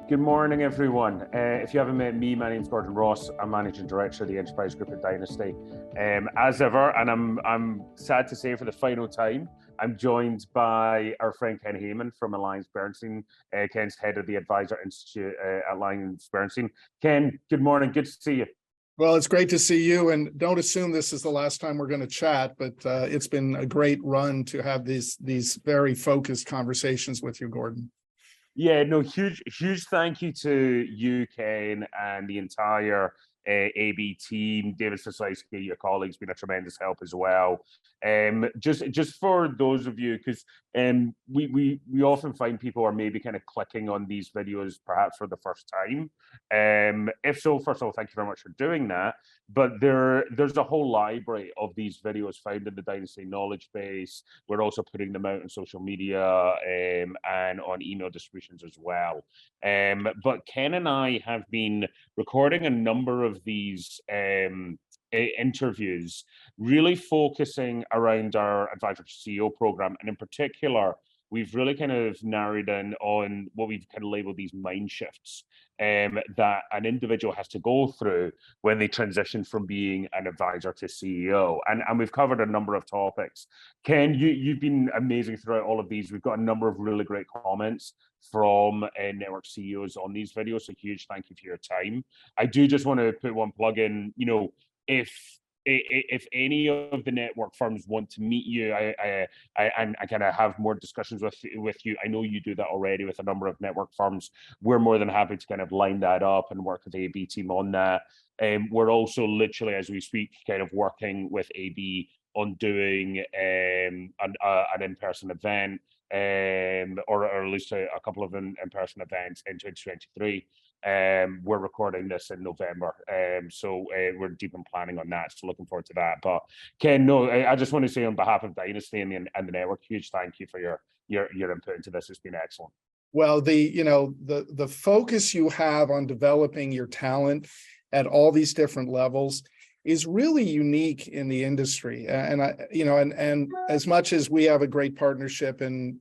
Good morning, everyone. If you haven't met me, my name's Gordon Ross. I'm Managing Director of the Enterprise Group at Dynasty. As ever, and I'm sad to say for the final time, I'm joined by our friend Ken Heyman from AllianceBernstein. Ken's head of the Advisor Institute at AllianceBernstein. Ken, good morning. Good to see you. Well, it's great to see you, and don't assume this is the last time we're going to chat, but it's been a great run to have these very focused conversations with you, Gordon. Yeah, no, huge thank you to you, Ken, and the entire AB team. David Sosowski, your colleagues, been a tremendous help as well. Just for those of you, because we often find people are maybe kind of clicking on these videos perhaps for the first time. If so, first of all, thank you very much for doing that. But there's a whole library of these videos found in the Dynasty knowledge base. We're also putting them out on social media and on email distributions as well. But Ken and I have been recording a number of these interviews, really focusing around our Advisor to CEO program, and in particular, we've really kind of narrowed in on what we've kind of labeled these mind shifts that an individual has to go through when they transition from being an advisor to CEO. And we've covered a number of topics. Ken, you've been amazing throughout all of these. We've got a number of really great comments from network CEOs on these videos, so huge thank you for your time. I do just want to put one plug in, if any of the network firms want to meet you, I kind of have more discussions with you. I know you do that already with a number of network firms. We're more than happy to kind of line that up and work with the AB team on that. We're also literally, as we speak, kind of working with AB on doing an in-person event, or at least a couple of in-person events in 2023. We're recording this in November, so we're deep in planning on that, so looking forward to that. But Ken, no, I just want to say on behalf of Dynasty and the network, huge thank you for your input into this. It's been excellent. Well, the focus you have on developing your talent at all these different levels is really unique in the industry. And as much as we have a great partnership and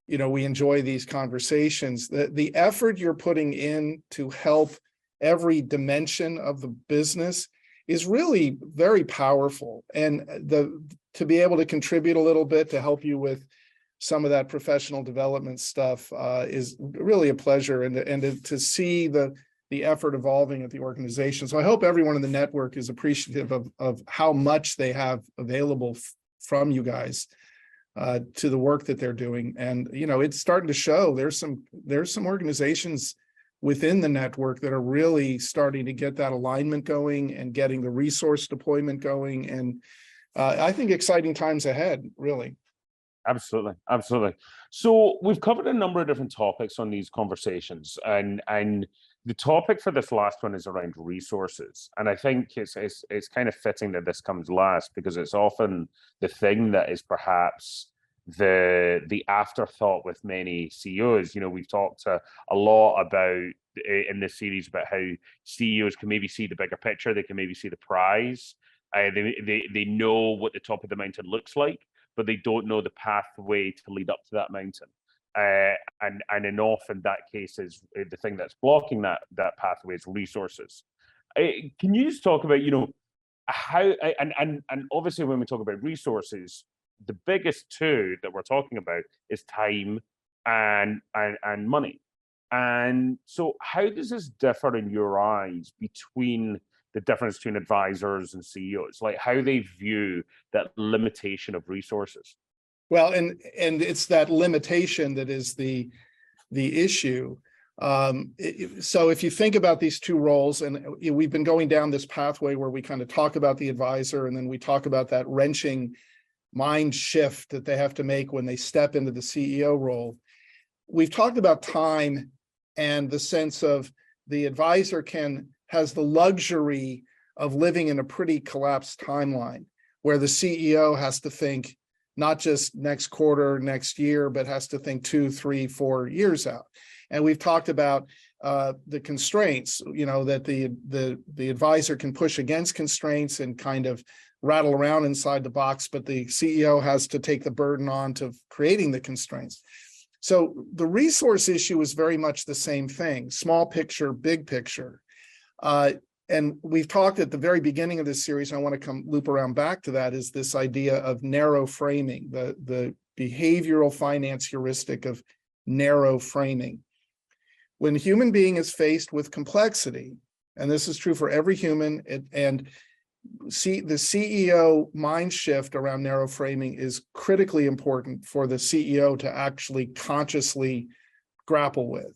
we enjoy these conversations, the effort you're putting in to help every dimension of the business is really very powerful. And to be able to contribute a little bit to help you with some of that professional development stuff is really a pleasure, and to see the effort evolving at the organization. So I hope everyone in the network is appreciative of how much they have available from you guys to the work that they're doing. And it's starting to show. There's some organizations within the network that are really starting to get that alignment going and getting the resource deployment going. And I think exciting times ahead, really. Absolutely. So we've covered a number of different topics on these conversations, and the topic for this last one is around resources. And I think it's kind of fitting that this comes last, because it's often the thing that is perhaps the afterthought with many CEOs. We've talked a lot about in this series about how CEOs can maybe see the bigger picture. They can maybe see the prize. They know what the top of the mountain looks like, but they don't know the pathway to lead up to that mountain. And often that case is the thing that's blocking that pathway is resources. Can you just talk about how, and obviously when we talk about resources, the biggest two that we're talking about is time and money. And so how does this differ in your eyes between the difference between advisors and CEOs, like how they view that limitation of resources? Well, and it's that limitation that is the issue. So if you think about these two roles, and we've been going down this pathway where we kind of talk about the advisor, and then we talk about that wrenching mind shift that they have to make when they step into the CEO role. We've talked about time and the sense of the advisor has the luxury of living in a pretty collapsed timeline, where the CEO has to think not just next quarter, next year, but has to think 2, 3, 4 years out. And we've talked about the constraints, that the advisor can push against constraints and kind of rattle around inside the box, but the CEO has to take the burden on to creating the constraints. So the resource issue is very much the same thing, small picture, big picture. And we've talked at the very beginning of this series, and I want to loop around back to that, is this idea of narrow framing, the behavioral finance heuristic of narrow framing. When a human being is faced with complexity, and this is true for every human, and see the CEO mind shift around narrow framing is critically important for the CEO to actually consciously grapple with.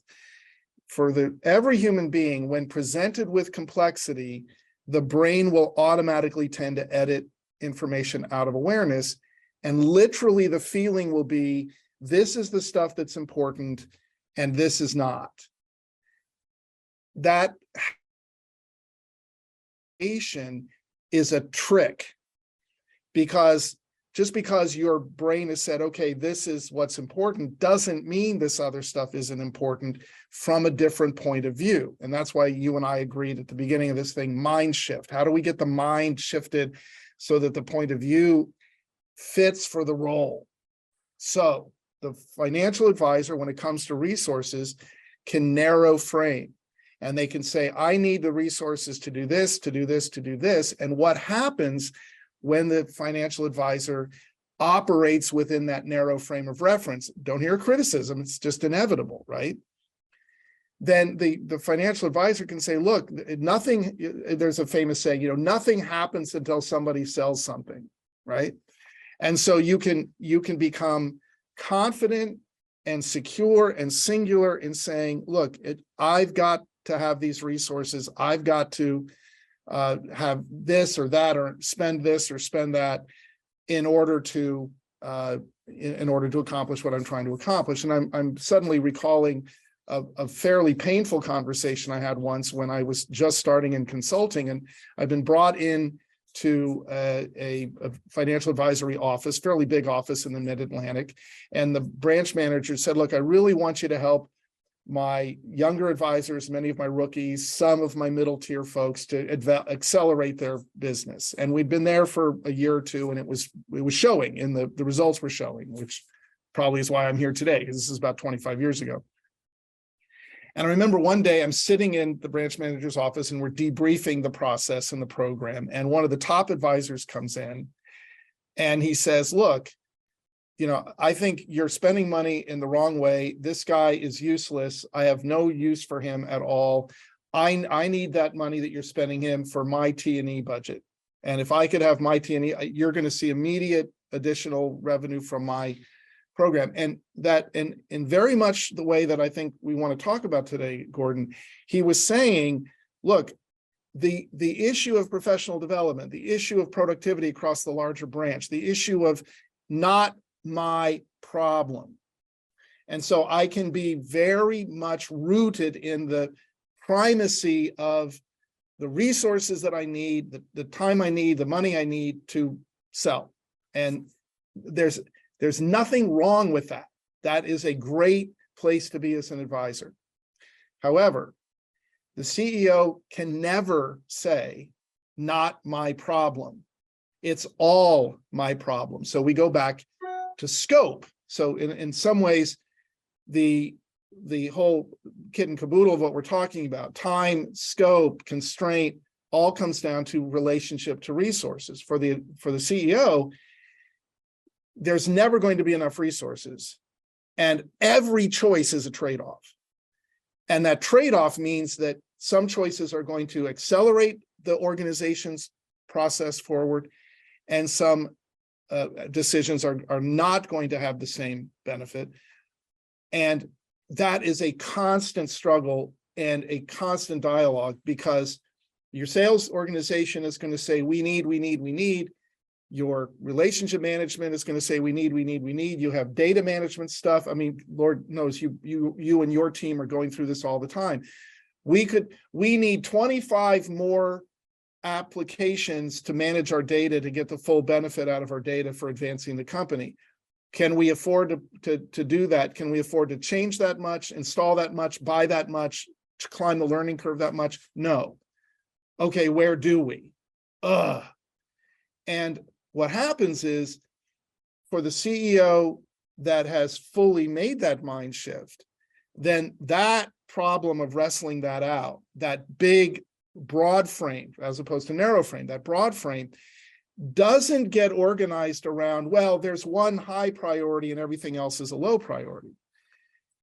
For every human being, when presented with complexity, the brain will automatically tend to edit information out of awareness. And literally the feeling will be, this is the stuff that's important and this is not. That is a trick, because just because your brain has said, okay, this is what's important, doesn't mean this other stuff isn't important from a different point of view. And that's why you and I agreed at the beginning of this thing, mind shift. How do we get the mind shifted so that the point of view fits for the role? So the financial advisor, when it comes to resources, can narrow frame. And they can say, I need the resources to do this, to do this, to do this. And what happens when the financial advisor operates within that narrow frame of reference? Don't hear criticism, it's just inevitable, right? Then the financial advisor can say, look, nothing, there's a famous saying, nothing happens until somebody sells something, right? And so you can become confident and secure and singular in saying, look, I've got to have these resources. I've got to have this or that, or spend this or spend that in order to accomplish what I'm trying to accomplish. And I'm suddenly recalling a fairly painful conversation I had once when I was just starting in consulting, and I've been brought in to a financial advisory office, fairly big office in the Mid-Atlantic. And the branch manager said, look, I really want you to help my younger advisors, many of my rookies, some of my middle tier folks to accelerate their business. And we'd been there for a year or two, and it was showing, and the results were showing, which probably is why I'm here today, because this is about 25 years ago. And I remember one day I'm sitting in the branch manager's office and we're debriefing the process and the program. And one of the top advisors comes in and he says, look, I think you're spending money in the wrong way. This guy is useless. I have no use for him at all. I need that money that you're spending him for my T&E budget. And if I could have my T&E, you're going to see immediate additional revenue from my program. And that, in very much the way that I think we want to talk about today, Gordon, he was saying, look, the issue of professional development, the issue of productivity across the larger branch, the issue of not my problem. And so I can be very much rooted in the primacy of the resources that I need, the time I need, the money I need to sell. And there's nothing wrong with that. That is a great place to be as an advisor. However, the CEO can never say, not my problem. It's all my problem. So we go back to scope. So in some ways, the whole kit and caboodle of what we're talking about, time, scope, constraint, all comes down to relationship to resources. For the CEO, there's never going to be enough resources. And every choice is a trade-off. And that trade-off means that some choices are going to accelerate the organization's process forward, and some decisions are not going to have the same benefit. And that is a constant struggle and a constant dialogue, because your sales organization is going to say, we need. Your relationship management is going to say, we need. You have data management stuff. I mean, Lord knows you and your team are going through this all the time. We need 25 more applications to manage our data to get the full benefit out of our data for advancing the company. Can we afford to do that? Can we afford to change that much, install that much, buy that much, to climb the learning curve that much? No. Okay, where do we? And what happens is, for the CEO that has fully made that mind shift, then that problem of wrestling that out, that big broad frame as opposed to narrow frame, that broad frame doesn't get organized around, well, there's one high priority and everything else is a low priority.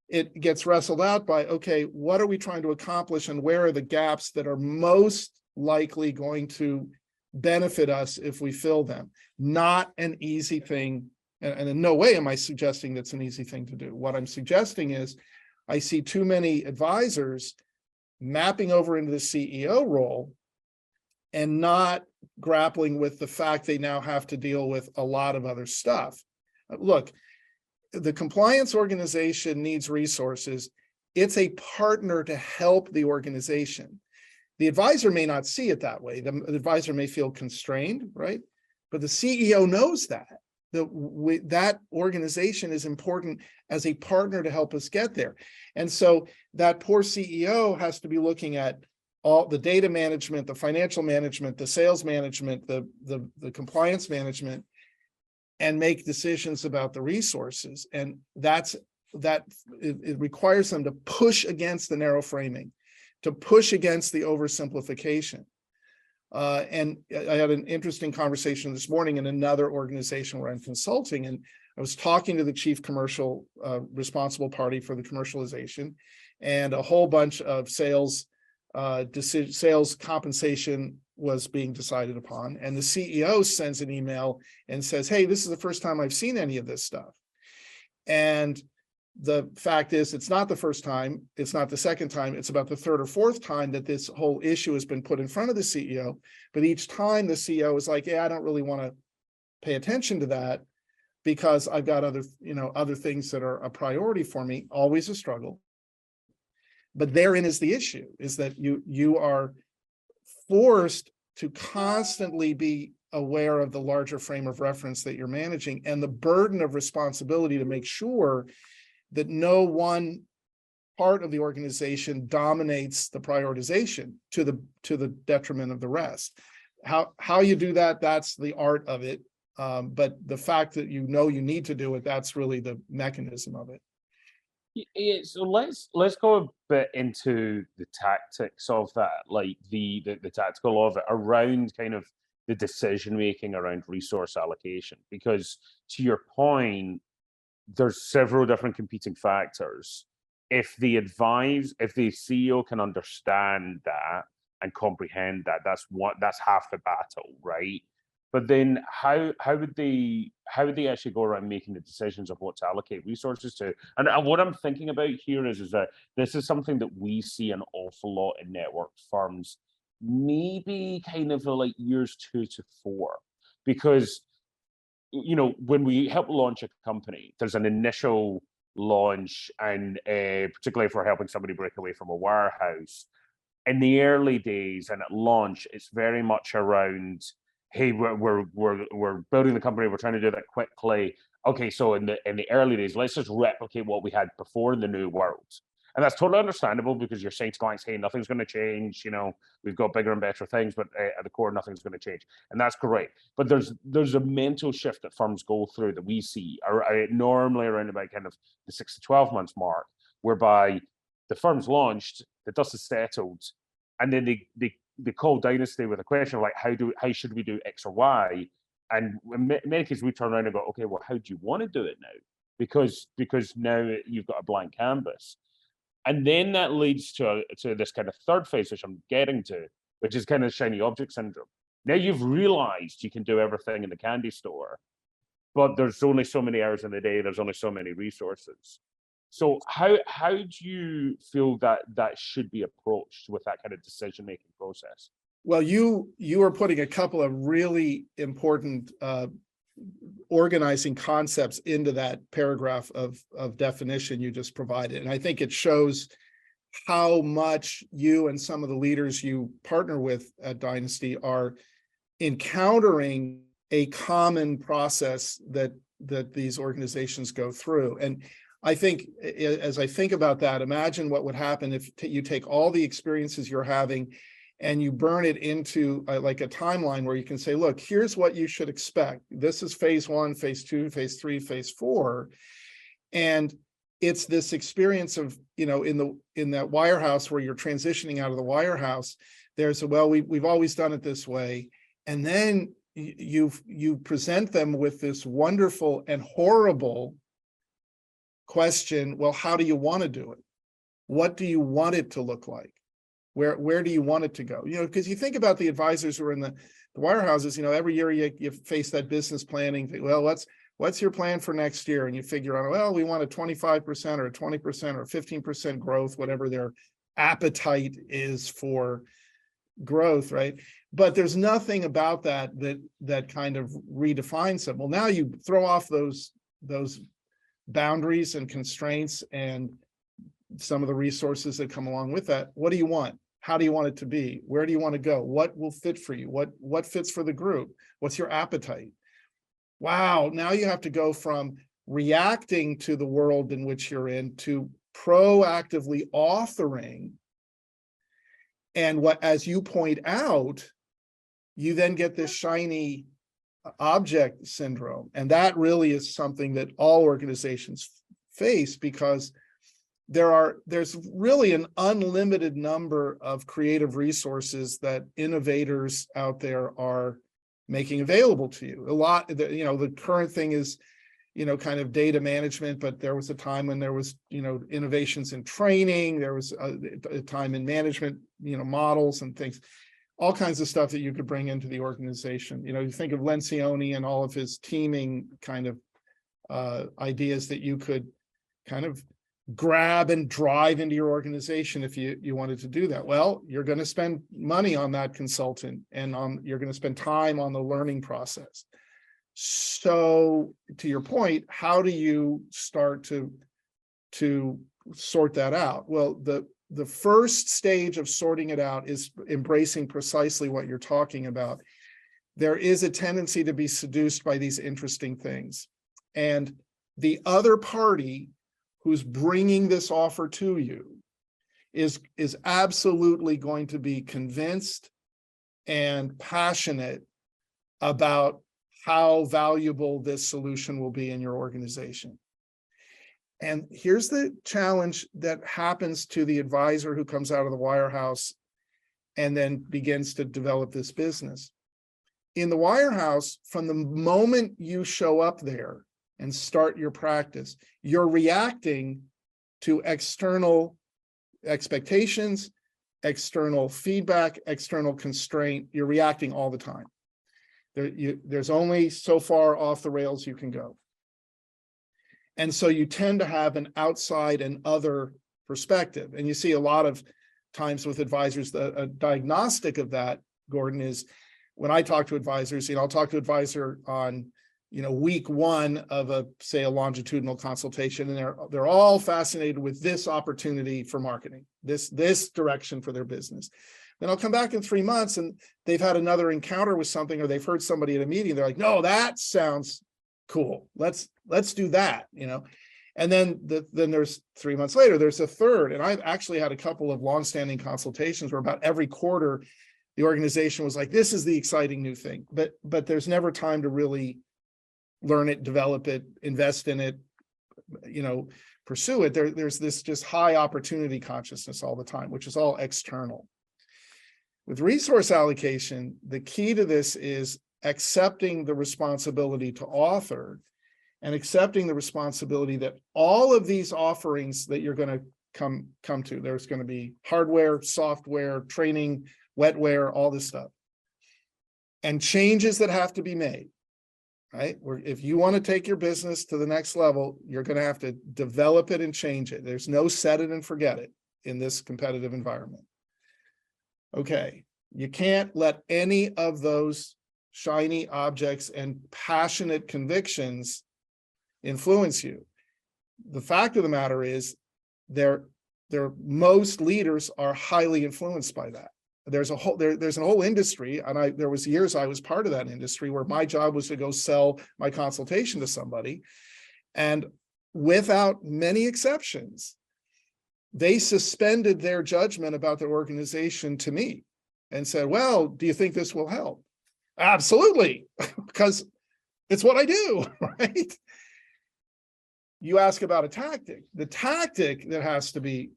It gets wrestled out by, okay, what are we trying to accomplish and where are the gaps that are most likely going to benefit us if we fill them? Not an easy thing. And in no way am I suggesting that's an easy thing to do. What I'm suggesting is I see too many advisors mapping over into the CEO role and not grappling with the fact they now have to deal with a lot of other stuff. Look, the compliance organization needs resources. It's a partner to help the organization. The advisor may not see it that way. The advisor may feel constrained, right? But the CEO knows that. That organization is important as a partner to help us get there. And so that poor CEO has to be looking at all the data management, the financial management, the sales management, the compliance management, and make decisions about the resources. And it requires them to push against the narrow framing, to push against the oversimplification. And I had an interesting conversation this morning in another organization where I'm consulting, and I was talking to the chief commercial responsible party for the commercialization, and a whole bunch of sales compensation was being decided upon. And the CEO sends an email and says, hey, this is the first time I've seen any of this stuff. And the fact is, it's not the first time, it's not the second time, it's about the third or fourth time that this whole issue has been put in front of the CEO. But each time the CEO is like, yeah, I don't really want to pay attention to that because I've got other things that are a priority for me. Always a struggle. But therein is the issue, is that you are forced to constantly be aware of the larger frame of reference that you're managing and the burden of responsibility to make sure that no one part of the organization dominates the prioritization to the detriment of the rest. How you do that, that's the art of it. But the fact that you need to do it, that's really the mechanism of it. Yeah, so let's go a bit into the tactics of that, like the tactical of it around kind of the decision making around resource allocation. Because to your point, there's several different competing factors. If the CEO can understand that and comprehend that, that's half the battle, right? But then how would they actually go around making the decisions of what to allocate resources to? And what I'm thinking about here is that this is something that we see an awful lot in network firms, maybe kind of like years 2 to 4, because when we help launch a company, there's an initial launch, and particularly if we're helping somebody break away from a warehouse, in the early days and at launch, it's very much around, hey, we're building the company, we're trying to do that quickly. Okay, so in the early days, let's just replicate what we had before in the new world. And that's totally understandable, because you're saying to clients, hey, nothing's going to change, we've got bigger and better things, but at the core, nothing's going to change. And that's great. But there's a mental shift that firms go through that we see normally around about kind of the 6 to 12 months mark, whereby the firm's launched, the dust is settled, and then they call Dynasty with a question like, how should we do X or Y? And in many cases, we turn around and go, okay, well, how do you want to do it now? Because now you've got a blank canvas. And then that leads to this kind of third phase, which I'm getting to, which is kind of shiny object syndrome. Now you've realized you can do everything in the candy store, but there's only so many hours in the day, there's only so many resources. So how do you feel that should be approached with that kind of decision-making process? Well, you are putting a couple of really important organizing concepts into that paragraph of definition you just provided. And I think it shows how much you and some of the leaders you partner with at Dynasty are encountering a common process that these organizations go through. And I think, as I think about that, imagine what would happen if you take all the experiences you're having and you burn it into like a timeline where you can say, look, here's what you should expect. This is phase 1, phase 2, phase 3, phase 4. And it's this experience of, in that wirehouse where you're transitioning out of the wirehouse, there's we've always done it this way. And then you present them with this wonderful and horrible question. Well, how do you want to do it? What do you want it to look like? Where do you want it to go? Because you think about the advisors who are in the wirehouses, every year you face that business planning thing. Well, what's your plan for next year? And you figure out, well, we want a 25% or a 20% or 15% growth, whatever their appetite is for growth, right? But there's nothing about that kind of redefines them. Well, now you throw off those boundaries and constraints and some of the resources that come along with that. What do you want? How do you want it to be? Where do you want to go? What will fit for you? What fits for the group? What's your appetite? Wow, now you have to go from reacting to the world in which you're in to proactively authoring. And as you point out, you then get this shiny object syndrome. And that really is something that all organizations face, because there's really an unlimited number of creative resources that innovators out there are making available to you. A lot, the current thing is, kind of data management, but there was a time when there was, innovations in training, there was a time in management, models and things, all kinds of stuff that you could bring into the organization. You think of Lencioni and all of his teaming kind of ideas that you could kind of grab and drive into your organization if you wanted to do that. Well, you're going to spend money on that consultant, and you're going to spend time on the learning process. So to your point, how do you start to sort that out? Well, the first stage of sorting it out is embracing precisely what you're talking about. There is a tendency to be seduced by these interesting things, and the other party who's bringing this offer to you is absolutely going to be convinced and passionate about how valuable this solution will be in your organization. And here's the challenge that happens to the advisor who comes out of the wirehouse and then begins to develop this business. In the wirehouse, from the moment you show up there and start your practice, you're reacting to external expectations, external feedback, external constraint. You're reacting all the time. There's only so far off the rails you can go. And so you tend to have an outside and other perspective. And you see a lot of times with advisors, a diagnostic of that, Gordon, is when I talk to advisors, I'll talk to an advisor on week 1 of say a longitudinal consultation, and they're all fascinated with this opportunity for marketing, this direction for their business. Then I'll come back in 3 months and they've had another encounter with something, or they've heard somebody at a meeting. They're like, no, that sounds cool. Let's do that, And then there's 3 months later, there's a third. And I've actually had a couple of longstanding consultations where about every quarter, the organization was like, this is the exciting new thing. But there's never time to really learn it, develop it, invest in it, pursue it. There's this just high opportunity consciousness all the time, which is all external. With resource allocation, the key to this is accepting the responsibility to author and accepting the responsibility that all of these offerings that you're going to come to, there's going to be hardware, software, training, wetware, all this stuff, and changes that have to be made. Right? If you want to take your business to the next level, you're going to have to develop it and change it. There's no set it and forget it in this competitive environment. Okay, you can't let any of those shiny objects and passionate convictions influence you. The fact of the matter is, most leaders are highly influenced by that. There's a whole industry, and there was years I was part of that industry where my job was to go sell my consultation to somebody, and without many exceptions, they suspended their judgment about their organization to me. and said, well, do you think this will help? Absolutely, because it's what I do, right? You ask about a tactic. The tactic that has to be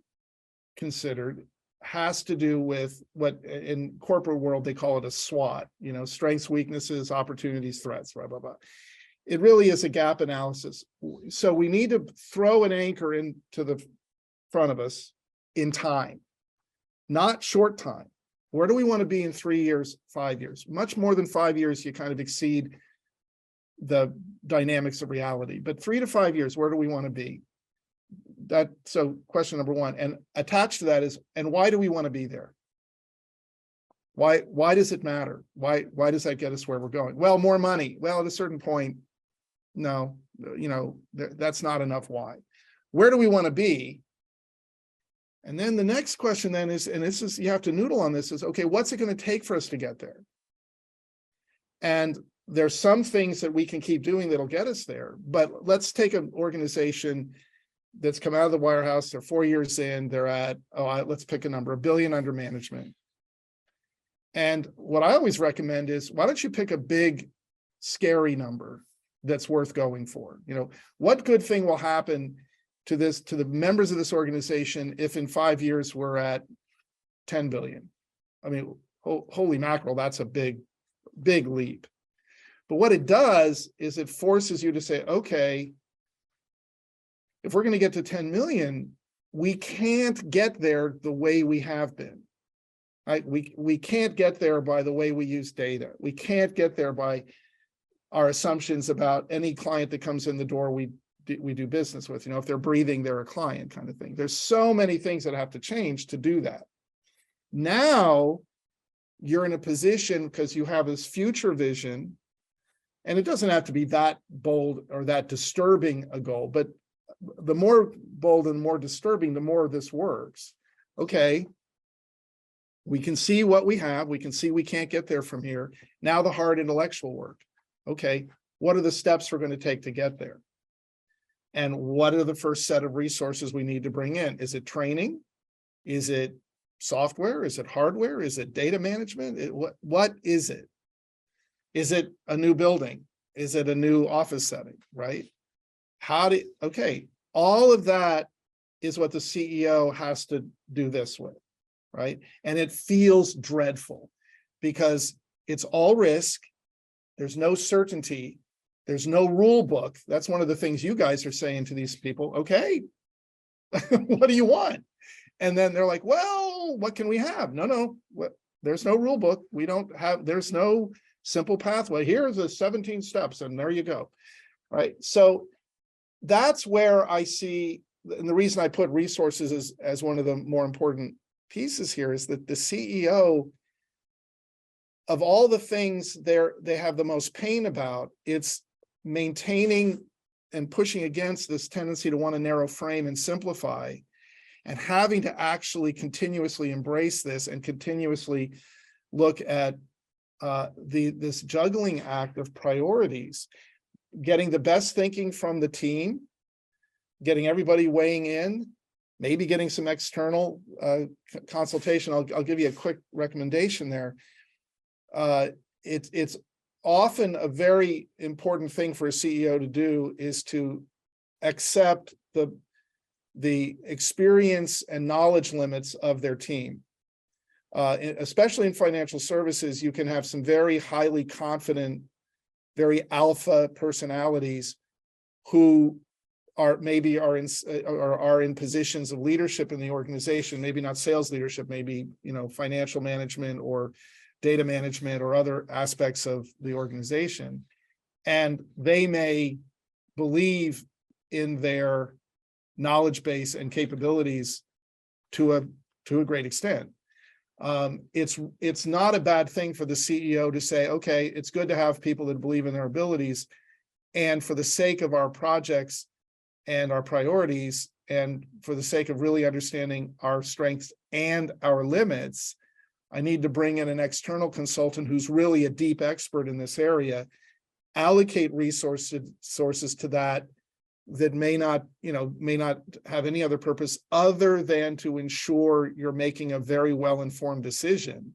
considered has to do with what in corporate world they call it a SWOT, strengths, weaknesses, opportunities, threats, blah, blah, blah. It really is a gap analysis. So we need to throw an anchor into the front of us in time, not short time. Where do we want to be in 3 years, 5 years? Much more than 5 years, you kind of exceed the dynamics of reality. But 3 to 5 years, where do we want to be? So question number one, and attached to that is, and why do we want to be there? Why does it matter? Why does that get us where we're going? Well, more money. Well, at a certain point, no, that's not enough. Why? Where do we want to be? And then the next question then is, and this is, you have to noodle on this, is, okay, what's it going to take for us to get there? And there's some things that we can keep doing that'll get us there. But let's take an organization that's come out of the wirehouse. They're 4 years in, they're at, let's pick a number, $1 billion under management. And what I always recommend is, why don't you pick a big, scary number that's worth going for? What good thing will happen to the members of this organization if in 5 years we're at 10 billion? I mean, holy mackerel, that's a big leap. But what it does is it forces you to say, okay, if we're going to get to 10 million, we can't get there the way we have been. Right? We can't get there by the way we use data. We can't get there by our assumptions about any client that comes in the door we do business with. If they're breathing, they're a client, kind of thing. There's so many things that have to change to do that. Now you're in a position, because you have this future vision, and it doesn't have to be that bold or that disturbing a goal, but the more bold and more disturbing, the more this works. Okay, we can see what we have. We can see we can't get there from here. Now the hard intellectual work. Okay, what are the steps we're going to take to get there? And what are the first set of resources we need to bring in? Is it training? Is it software? Is it hardware? Is it data management? What is it? Is it a new building? Is it a new office setting, right? Okay, all of that is what the CEO has to do this with, right? And it feels dreadful because it's all risk. There's no certainty. There's no rule book. That's one of the things you guys are saying to these people. Okay, what do you want? And then they're like, well, what can we have? No, there's no rule book. There's no simple pathway. Here's the 17 steps and there you go, right? So that's where I see, and the reason I put resources as one of the more important pieces here is that the CEO, of all the things they have the most pain about, it's maintaining and pushing against this tendency to want to narrow frame and simplify, and having to actually continuously embrace this and continuously look at this juggling act of priorities, getting the best thinking from the team, getting everybody weighing in, maybe getting some external consultation. I'll give you a quick recommendation there. It's often a very important thing for a CEO to do is to accept the experience and knowledge limits of their team. Especially in financial services, you can have some very highly confident, very alpha personalities who are in positions of leadership in the organization, maybe not sales leadership, maybe financial management or data management or other aspects of the organization. And they may believe in their knowledge base and capabilities to a great extent. It's not a bad thing for the CEO to say, okay, it's good to have people that believe in their abilities, and for the sake of our projects and our priorities, and for the sake of really understanding our strengths and our limits, I need to bring in an external consultant who's really a deep expert in this area, allocate resources to that may not have any other purpose other than to ensure you're making a very well-informed decision.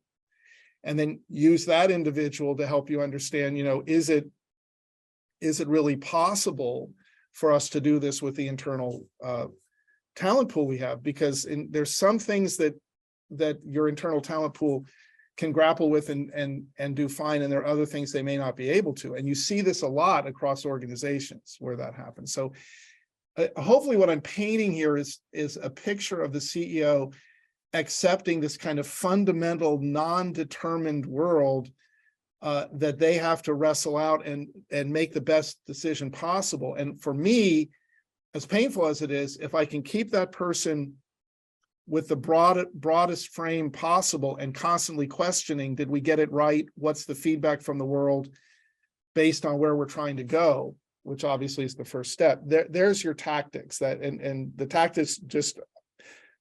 and then use that individual to help you understand, is it really possible for us to do this with the internal talent pool we have? Because there's some things that your internal talent pool can grapple with and do fine, and there are other things they may not be able to. And you see this a lot across organizations where that happens. So hopefully what I'm painting here is a picture of the CEO accepting this kind of fundamental non-determined world that they have to wrestle out and make the best decision possible. And for me, as painful as it is, if I can keep that person with the broadest frame possible and constantly questioning, did we get it right? What's the feedback from the world based on where we're trying to go, which obviously is the first step. There's your tactics, and the tactics, just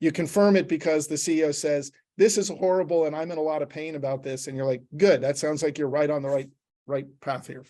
you confirm it because the CEO says, this is horrible and I'm in a lot of pain about this. And you're like, good, that sounds like you're right on the right path here.